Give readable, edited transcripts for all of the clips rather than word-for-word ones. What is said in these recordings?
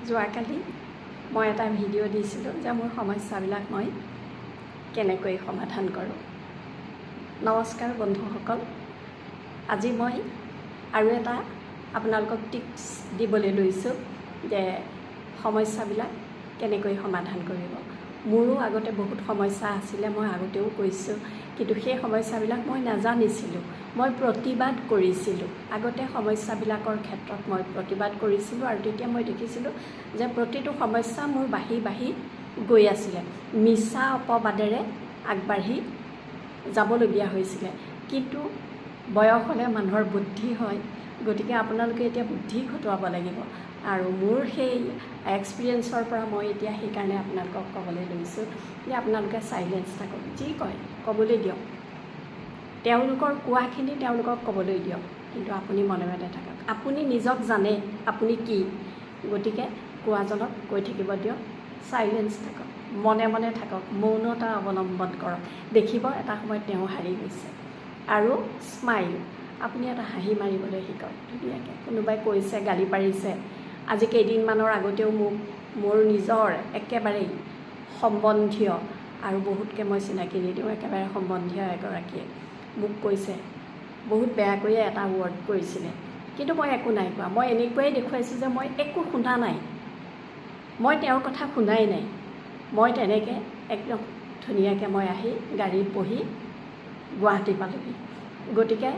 যোৱাকালি মই এটা ভিডিঅ' দিছিলোঁ যে মোৰ সমস্যাবিলাক মই কেনেকৈ সমাধান কৰোঁ। নমস্কাৰ বন্ধুসকল, আজি মই আৰু এটা আপোনালোকক টিপছ দিবলৈ লৈছোঁ যে সমস্যাবিলাক কেনেকৈ সমাধান কৰিব। মোৰো আগতে বহুত সমস্যা আছিলে, মই আগতেও কৈছোঁ, কিন্তু সেই সমস্যাবিলাক মই নাজানিছিলোঁ। মই প্ৰতিবাদ কৰিছিলোঁ, আগতে সমস্যাবিলাকৰ ক্ষেত্ৰত মই প্ৰতিবাদ কৰিছিলোঁ আৰু তেতিয়া মই দেখিছিলোঁ যে প্ৰতিটো সমস্যা মোৰ বাঢ়ি গৈ আছিলে, মিছা অপবাদেৰে আগবাঢ়ি যাবলগীয়া হৈছিলে। কিন্তু বয়স হ'লে মানুহৰ বুদ্ধি হয়, গতিকে আপোনালোকে এতিয়া বুদ্ধি খটুৱাব লাগিব। আৰু মোৰ সেই এক্সপিৰিয়েঞ্চৰ পৰা মই এতিয়া সেইকাৰণে আপোনালোকক ক'বলৈ লৈছোঁ যে আপোনালোকে চাইলেঞ্চ থাকক, যি কয় ক'বলৈ দিয়ক, তেওঁলোকৰ কোৱাখিনি তেওঁলোকক ক'বলৈ দিয়ক, কিন্তু আপুনি মনে মনে থাকক। আপুনি নিজক জানে আপুনি কি, গতিকে কোৱাজনক কৈ থাকিব দিয়ক, চাইলেঞ্চ থাকক, মনে মনে থাকক, মৌনতা অৱলম্বন কৰক। দেখিব এটা সময়ত তেওঁ হাৰি গৈছে। আৰু স্মাইল, আপুনি এটা হাঁহি মাৰিবলৈ শিকক ধুনীয়াকৈ। কোনোবাই কৈছে, গালি পাৰিছে, আজি কেইদিনমানৰ আগতেও মোৰ নিজৰ একেবাৰেই সম্বন্ধীয় আৰু বহুতকৈ মই চিনাকি নিদিওঁ, একেবাৰে সম্বন্ধীয় এগৰাকীয়ে মোক কৈছে, বহুত বেয়াকৈয়ে এটা ৱৰ্ড কৰিছিলে, কিন্তু মই একো নাই কোৱা। মই এনেকুৱাই দেখুৱাইছোঁ যে মই একো শুনা নাই, মই তেওঁৰ কথা শুনাই নাই। মই তেনেকৈ একদম ধুনীয়াকৈ মই আহি গাড়ীত বহি গুৱাহাটী পালোঁহি। গতিকে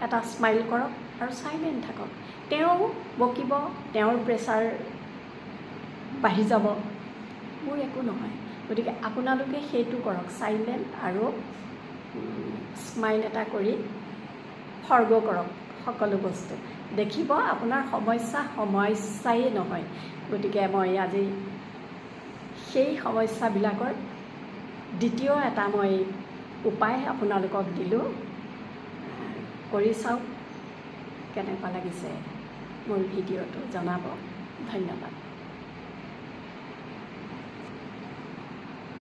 এটা স্মাইল কৰক আৰু চাইলেণ্ট থাকক। তেওঁ বকিব, তেওঁৰ প্ৰেছাৰ বাঢ়ি যাব, মোৰ একো নহয়। গতিকে আপোনালোকে সেইটো কৰক, চাইলেণ্ট আৰু স্মাইল এটা কৰি খৰ্গ কৰক সকলো বস্তু। দেখিব আপোনাৰ সমস্যাই নহয়। গতিকে মই আজি সেই সমস্যাবিলাকৰ দ্বিতীয় এটা মই উপায় আপোনালোকক দিলোঁ, কৰি চাওক কেনেকুৱা লাগিছে মোৰ ভিডিঅ'টো, জনাব। ধন্যবাদ।